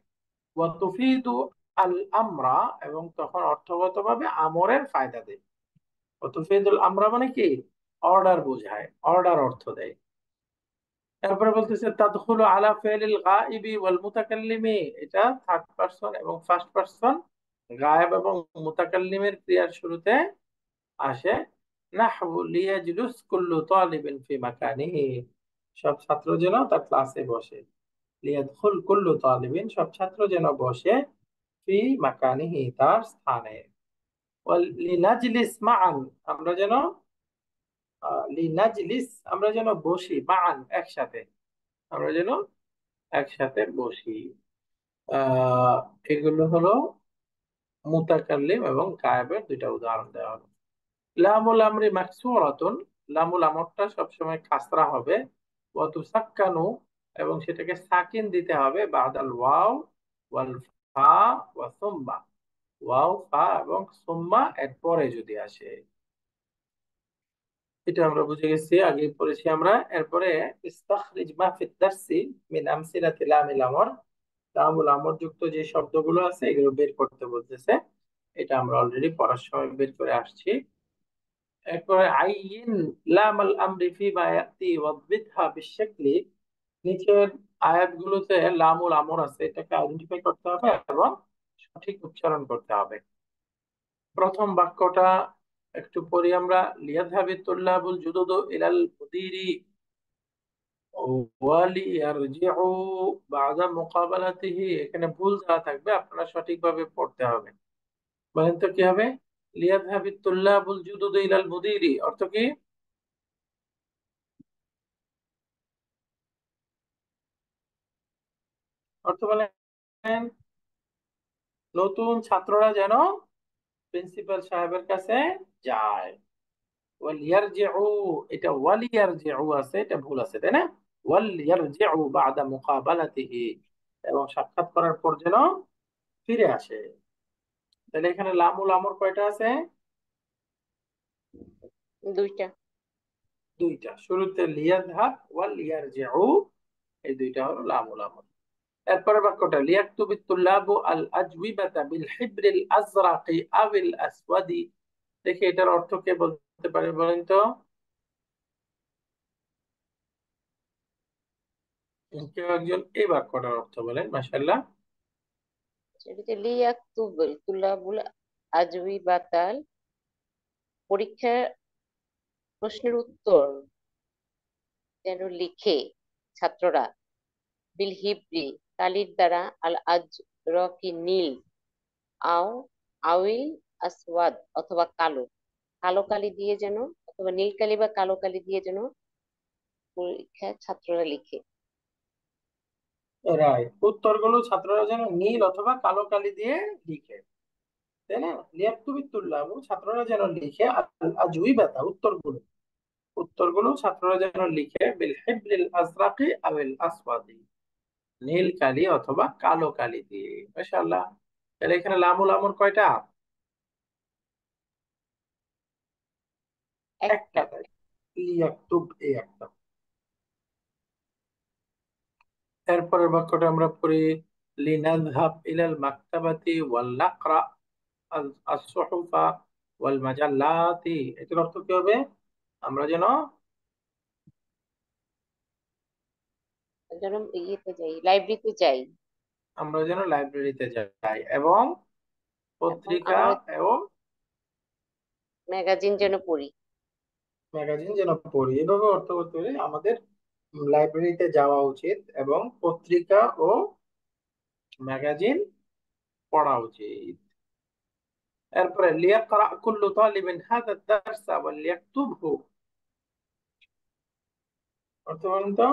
ওয়া তুফিদু আল আমরা, এবং তখন অর্থগতভাবে আমরের ফায়দা দেয়। ওয়া তুফিদুল আমরা মানে কি? অর্ডার বোঝায়, অর্ডার অর্থ দেয়। তারপরে বলতেছে তাদখুলু আলা ফি'লিল গায়িবি ওয়াল মুতাকাল্লিমি। এটা থার্ড পারসন এবং ফার্স্ট পারসন, গায়েব এবং মুতাকাল্লিমের ক্রিয়ার শুরুতে আসে। নাহবু লিয়াজলুস কুল্লু তালিবিন ফি মাকানিহি। সব ছাত্র যেন তার ক্লাসে বসে। লিয়াদখুল কুল্লু তালিবিন, সব ছাত্র যেন বসে। ফি মাকানিহি, তার স্থানে। ওয়াল লিনাজলিস মাআন, আমরা যেন লিনাজলিস, আমরা যেন বসি। মাআন, একসাথে। আমরা যেন একসাথে বসি। আহ এগুলো হলো মুতাকাল্লিম এবং গায়েবের দুইটা উদাহরণ দেওয়া হলো। লামুল আমরি মাকসুরাতুন, লামুল আমরটা সবসময় কাসরা হবে। ওয়া তুসাক্কানু, এবং সেটাকে সাকিন দিতে হবে। বাদাল ওয়াও ওয়াল ফা ওয়া সুম্মা। ওয়াও, ফা এবং সুম্মা এর পরে যদি আসে। এটা আমরা বুঝে গেছি, আগে পড়েছি আমরা। এরপরে ইস্তাখরিজ মা ফিদ দারসি মিন আমসিলাতি লামিল আমর। লামুল আমর যুক্ত যে শব্দগুলো আছে এগুলো বের করতে বলতেছে। এটা আমরা অলরেডি পড়ার সময় বের করে আসছি। এরপরে আইয়িন লামাল আমরি ফিমা ইয়াতি ওয়াদবিতহা বিশাকলি। নিচের আয়াতগুলোতে লামুল আমর আছে, এটাকে আইডেন্টিফাই করতে হবে এবং সঠিক উচ্চারণ করতে হবে। প্রথম বাক্যটা একটু পড়ি আমরা। লিয়াযহাবি তুল্লাবুল জুদুদু ইলাল মুদিরি ওয়ালিয়ারজিউ বা'দা মুকাবালাতিহি। এখানে ভুল দেওয়া থাকবে, আপনারা সঠিকভাবে পড়তে হবে। বলেন তো কি হবে? লিয়াযহাবি তুল্লাবুল জুদুদু ইলাল মুদিরি অর্থ কি? অর্থ বলেন। নতুন ছাত্ররা যেন প্রিন্সিপাল সাহেবের কাছে যায়। ওয়ালিয়ারজিউ, এটা ওয়ালিয়ারজিউ আছে, এটা ভুল আছে, তাই না? ওয়ালিয়ারজিউ বা'দা মুকাবালাতিহি, এবং সাক্ষাৎ করার পর যেন ফিরে আসে। তাহলে এখানে লামুল আমর কয়টা আছে? দুইটা। দুইটা। শুরুতে লিয়াযহাব ওয়াল ইয়ারজিউ, এই দুইটা হলো লামুল আমর। এরপরে বাক্যটা লিয়াকতুবিত তুল্লাবু আল আজওবিবাতা বিল হিবরিল আজরাকি আবিল আসওয়াদি। দেখি এটার অর্থ কে বলতে পারে, বলেন তো। কেউ একজন এই বাক্যটার অর্থ বলেন, মাশাআল্লাহ। এটা লিয়াকতুবুল তুলাবুল আজবি বাতাল, পরীক্ষার প্রশ্নের উত্তর যেন লিখে ছাত্ররা, বিল হিব্রি কালির দ্বারা, আল আজরকি নীল, আও আউইল আসওয়াদ অথবা কালো, কালো কালি দিয়ে যেন, অথবা নীল কালি বা কালো কালি দিয়ে যেন পরীক্ষায় ছাত্ররা লিখে। রাইট, উত্তরগুলো ছাত্ররা যেন নীল অথবা কালো কালি দিয়ে লিখে, তাই না? লিয়াকতুবিত্তুল্লাহ, ছাত্ররা যেন লিখে আল আজউইবাতা, উত্তরগুলো, উত্তরগুলো ছাত্ররা যেন লিখে বিল হিব্রিল আজরাকি আবিল আসওয়াদি, নীল কালি অথবা কালো কালি দিয়ে। মাশাআল্লাহ। তাহলে এখানে লামুল আমর কয়টা? একটা। একটা, তাই? লিয়াকতুব, এই একটা। এরপরের বাক্যটা আমরা পড়ি, লিনাযহাব ইলাল মাকতাবাতি ওয়াল নাকরা আস-সুহুফা ওয়াল মাজাল্লাতি। এটার অর্থ কি হবে? আমরা যেন, যেন ইয়েতে যাই, লাইব্রেরিতে যাই, লাইব্রেরিতে যাই এবং এবং পত্রিকা আমরা এবং ম্যাগাজিন যেন পড়ি। ম্যাগাজিন যেন পড়ি। এভাবে অর্থ করতে পারি আমাদের লাইব্রেরিতে যাওয়া উচিত এবং পত্রিকা ও ম্যাগাজিন পড়া উচিত। এরপরে লিয়াকরা কুল্লু তালিবিন হাদা দারসা ওয়া লিয়াকতুবহু, অর্থ বলুন তো।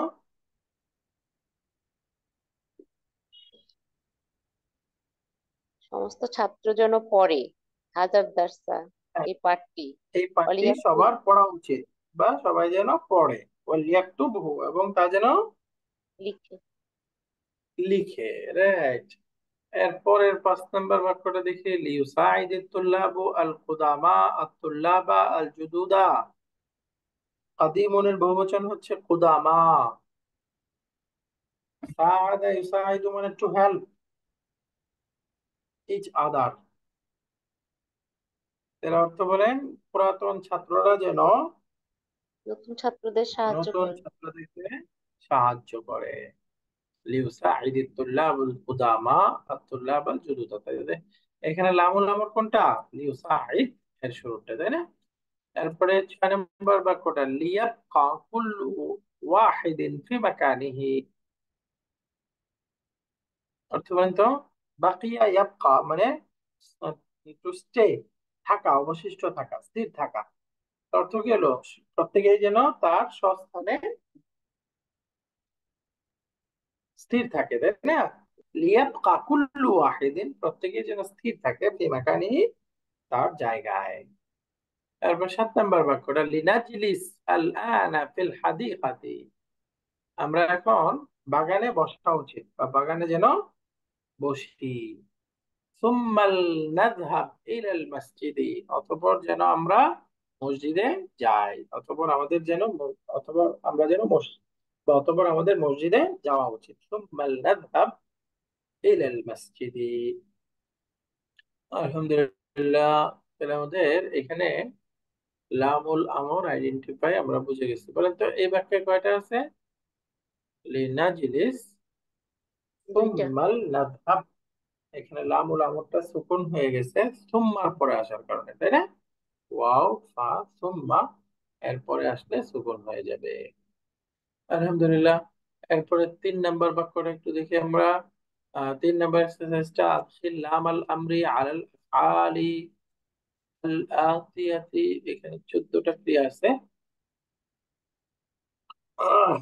সমস্ত ছাত্র যেন পড়ে হাজার দার্সা, হ্যাঁ, এই পাঠটি, এই পাঠটি অলিয়াকুল সবার পড়া উচিত, বা সবাই যেন পড়ে। ওয়া লিয়াকতুবহু, এবং তা যেন লিখে। লিখে। রাইট। এরপরের 5 নম্বর বাক্যটা দেখি, লিউসাইদিত তুল্লাবু আল কুদামা আত-তুল্লাবা আল জুদুদা। কাদিমুনের বহুবচন হচ্ছে কুদামা। সাআদা ইউসাইদু মানে টু হেল্প ইচ আদার। এর অর্থ বলেন, পুরাতন ছাত্ররা যেন নতুন ছাত্রদের সাহায্য নতুন করে। ছাত্রদেরকে সাহায্য করে। লিউসাইদিত তুল্লাবুল কুদামা আত-তুল্লাব আল জুদুদা, তাই না? এখানে লামুল আমর কোনটা? লিউসাইদ, এর শুরুটা, তাই না? তারপরে 6 নম্বর বাক্যটা, লিয়াবকা কুল্লু ওয়াহিদিন ফি মাকানিহি। অর্থ বলেন তো। বাকিয়া ইয়াবকা মানে টু স্টে, থাকা, অবশিষ্ট থাকা, স্থির থাকা। অর্থ কি হলো? প্রত্যেকেই যেন তার স্বস্থানে স্থির থাকে, তাই না? লিয়াবকা কুল্লু ওয়াহিদিন, প্রত্যেকেই যেন স্থির থাকে ফি মাকানিহি, তার জায়গায়। তারপর 7 নম্বর বাক্যটা, লিনাজলিস আল আনা ফিল হাদিকাতি। আমরা এখন বাগানে বসা উচিত, বা বাগানে যেন বসি। সুম্মাল নাযহাব ইলাল মসজিদি, অতঃপর যেন আমরা মসজিদে যাই, অতঃপর আমাদের যেন অথবা আমরা যেন বা অতঃপর আমাদের মসজিদে যাওয়া উচিত। সুম্মাল নাযহাব ইলাল মসজিদি। আলহামদুলিল্লাহ। তাহলে আমাদের এখানে লামুল আমর আইডেন্টিফাই আমরা বুঝে গেছি। বলেন তো এই বাক্যে কয়টা আছে? লিনাজলিস, দুইটা। সুম্মাল নাযহাব। এখানে লামুল আমরটা সুকুন হয়ে গেছে সুম্মার পরে আসার কারণে, তাই না? ওয়াও ফা সুম্মা, এরপরে আসলে সুকুন হয়ে যাবে। আলহামদুলিল্লাহ। এরপরে 3 নম্বর বাক্যটা একটু দেখি আমরা। 3 নম্বর এক্সারসাইজটা, আদখিল লাম আল আমরি আলাল আফআলি আল আতিয়াতি। এখানে 14টা ক্রিয়া আছে। আহ,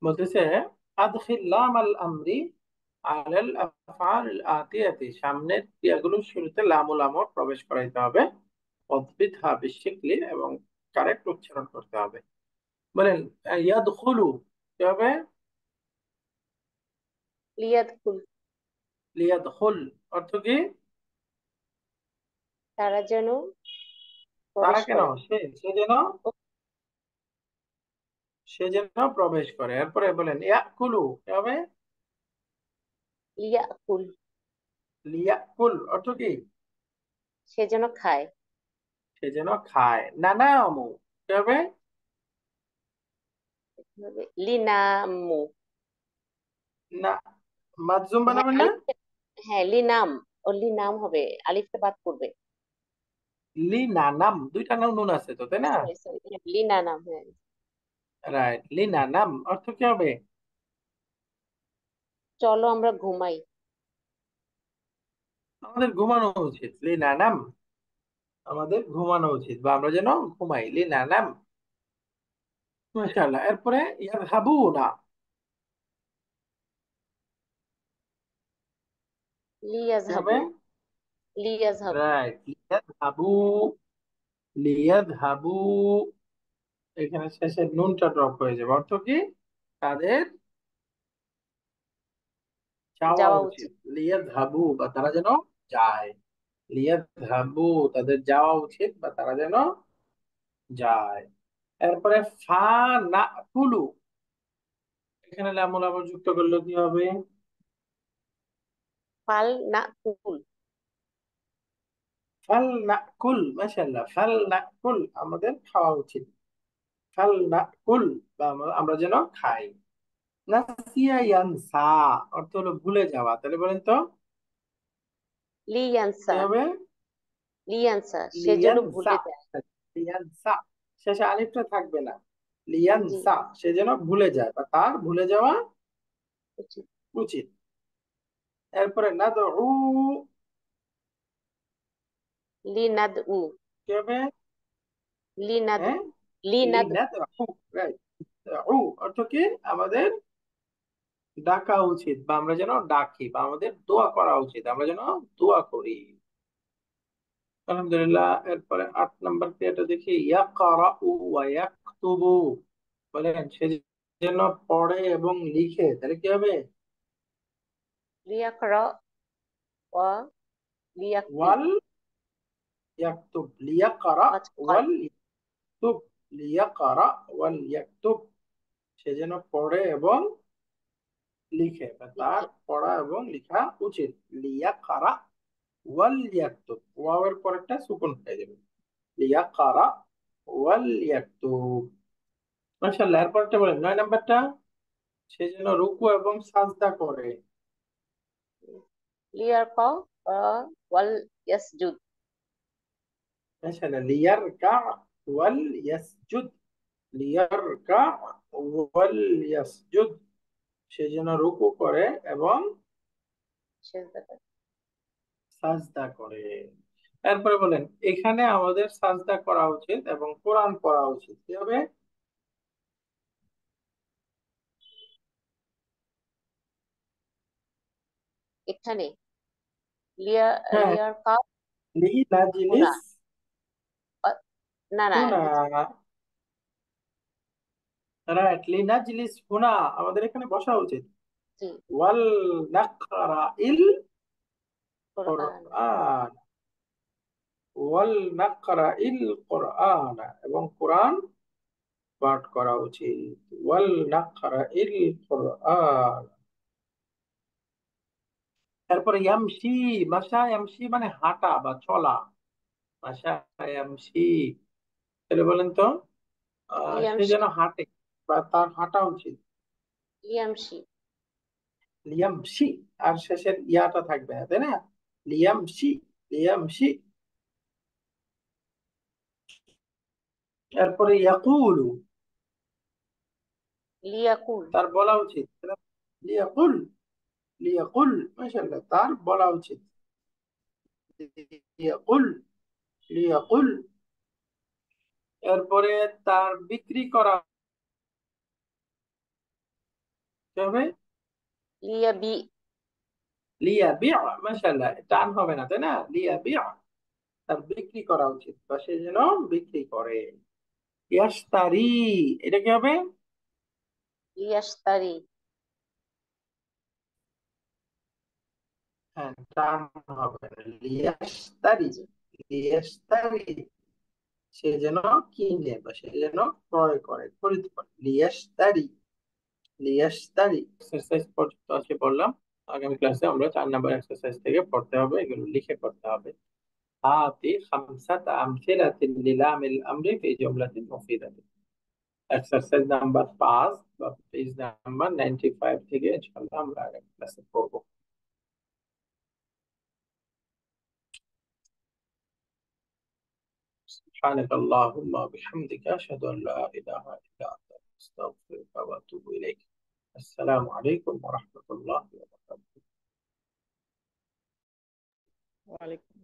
বলতেছে, আদখিল লাম আল আমরি আলাল আফআল আল আতিয়াতি, সামনের ক্রিয়াগুলোর শুরুতে লামুল আমর প্রবেশ করাইতে হবে। অদ্ভিদহা বিশিকলি, এবং কারেক্ট উচ্চারণ করতে হবে। বলেন, ইয়াদখুলু কি হবে? লিয়াদকুল, লিয়াদখুল, অর্থ কি? তারা যেন তারা প্রবেশ কেন? করে। সে যেন, ও, প্রবেশ করে। এরপরে বলেন ইয়াকুলু কি হবে? লিয়াকুল, লিয়াকুল, অর্থ কি? সে যেন খায়। সে যেন খায়। নানামু কি হবে? লিনামু, না, মাজুম হ্যাঁ বানাবেন না? আলিফ, হ্যাঁ লিনাম, ও লিনাম হবে, আলিফটা বাদ করবে। লি না নাম, দুইটা নাম নুন আছে তো, তাই না? সরি সরি, লিনানাম, হ্যাঁ। রাইট, লি না নাম অর্থ কি হবে? চলো আমরা ঘুমাই। আমাদের ঘুমানো উচিত, লি না নাম। আমাদের ঘুমানো উচিত, বা আমরা যেন ঘুমাই, লি না নাম। মাশাআল্লাহ। এরপরে ইয়াযহাবুনা। কি হবে? লিয়াজহাবু, লিয়াজহাবু। রাইট, লিয়াযহাবু। লিয়াযহাবু, এখানে শেষে নুনটা ড্রপ হয়ে যাবে, অর্থ কি? তাদের যাওয়া যাওয়া উচিত। উচিত। লিয়াযহাবু, বা তারা যেন যায়। লিয়াযহাবু, তাদের যাওয়া উচিত বা তারা যেন যায়। এরপরে ফা না কুলু, এখানে লামুল আবার যুক্ত করলে কি হবে? ফাল না কুল। ফাল না কুল, মাশাআল্লাহ, ফাল না কুল, আমাদের খাওয়া উচিত। ফাল না কুল, বা আমরা যেন খাই। নাসিয়া ইয়ানসা, অর্থ হলো ভুলে যাওয়া, তাহলে বলেন তো কি লিয়ানসা, হবে? লিয়ানসা সেজন্য লিয়ানসা। ভুলে যায়। লিয়ানসা, শেষে আলিফটা থাকবে না। জি, লিয়ানসা, সে যেন ভুলে যায় বা তার ভুলে যাওয়া উচিত। উচিত। এরপরে নাদউ, লিনাদউ, কি হবে? লিনাদউ, হ্যাঁ, লিনাদউ। লিনাদউ, রাইট। অর্থ কি? আমাদের ডাকা উচিত, বা আমরা যেন ডাকি, বা আমাদের দোয়া করা উচিত, আমরা যেন দোয়া করি। আলহামদুলিল্লাহ। এরপরে 8 নম্বর ক্রিয়াটা দেখি, ইয়াকরাউ ওয়া ইয়াকতুবু। বলেন, সে যেন পড়ে এবং লিখে, তাহলে কি হবে? লিয়াকরা ওয়া লিয়াকতুব। ওয়াল ইয়াকতুব, লিয়াকরা ওয়াজ কল, ওয়াল ইয়াকতুব। লিয়াকরা ওয়াল ইয়াকতুব, সে যেন পড়ে এবং লিখে, বা তার লিখে। পড়া এবং লেখা উচিত। লিয়াকরা ওয়াল ইয়াকতুব, ওয়াওয়ের পরেরটা সুকুন হয়ে যাবে। লিয়াকরা ওয়াল ইয়াকতুব। মাশাআল্লাহ। এরপরটা বলেন, 9 নম্বরটা, সে যেন রুকু এবং সাজদা করে। লিয়ারকা ওয়াল ইয়াসজুদ। মাশাআল্লাহ, লিয়ারকা ওয়াল ইয়াসজুদ। লিয়ারকা ওয়াল ইয়াসজুদ, সে যেন রুকু করে এবং সেজদা করে। সাজদা করে। এরপরে বলেন, এখানে আমাদের সাজদা করা উচিত এবং কোরআন পড়া উচিত, কি হবে? এখানে লিয়া, হ্যাঁ, লিয়ারকা লি হুনা, নাজলিস না না, হুনা। রাইট, লি নাজলিস হুনা, আমাদের এখানে বসা উচিত। জি, ওয়াল নাকরা ইল কোরআন। কোরআন। ওয়াল নাকরা ইল কোরআন, এবং কোরআন পাঠ করা উচিত। ওয়াল নাকরা ইল কোরআন। তারপরে ইয়ামশি, মাশা ইয়ামশি মানে হাঁটা বা চলা। মাশা ইয়ামশি, তাহলে বলেন তো সে লিয়ামশি, যেন হাঁটে বা তার হাঁটা উচিত। লিয়ামশি। লিয়ামশি, আর শেষের ইয়াটা থাকবে না, তাই না? লিয়ামশি, লিয়ামশি। এরপরে ইয়াকুলু, লিয়াকুল, তার বলা উচিত, তাই না? লিয়াকুল, লিয়াকুল, মাশাআল্লাহ, তার বলা উচিত। লিয়াকুল, লিয়াকুল। এরপরে তার বিক্রি করা হবে। লিয়াবি, লিয়া বিয়া, মাশাআল্লাহ, টান হবে না, তাই না? লিয়া বিয়া, তার বিক্রি করা উচিত বা সে যেন বিক্রি করে। ইয়াশতারি, এটা কি হবে? লিয়াশতারি। হ্যাঁ, টান হবে না, লিয়াশতারি। জি। লিয়াশতারি, সে যেন কিনে বা সে যেন ক্রয় করে, খরিদ করে। লিয়াশতারি, লিয়াশতারি। এক্সারসাইজ পর্যন্ত আজকে পড়লাম। আগামী ক্লাসে আমরা 4 নম্বর এক্সারসাইজ থেকে পড়তে হবে, এগুলো লিখে পড়তে হবে। হাতি খামসাত আমসিলাতিন লিলামিল আমরি ফি জুমলাতিন মুফিদাতিন। এক্সারসাইজ নাম্বার 5 বা পেজ নাম্বার 95 থেকে ইনশাআল্লাহ আমরা আগামী ক্লাসে পড়বো। سبحانك اللهم وبحمدك أشهد أن لا إله إلا أنت أستغفرك وأتوب إليك. السلام عليكم ورحمة الله وبركاته. ওয়ালাইকুম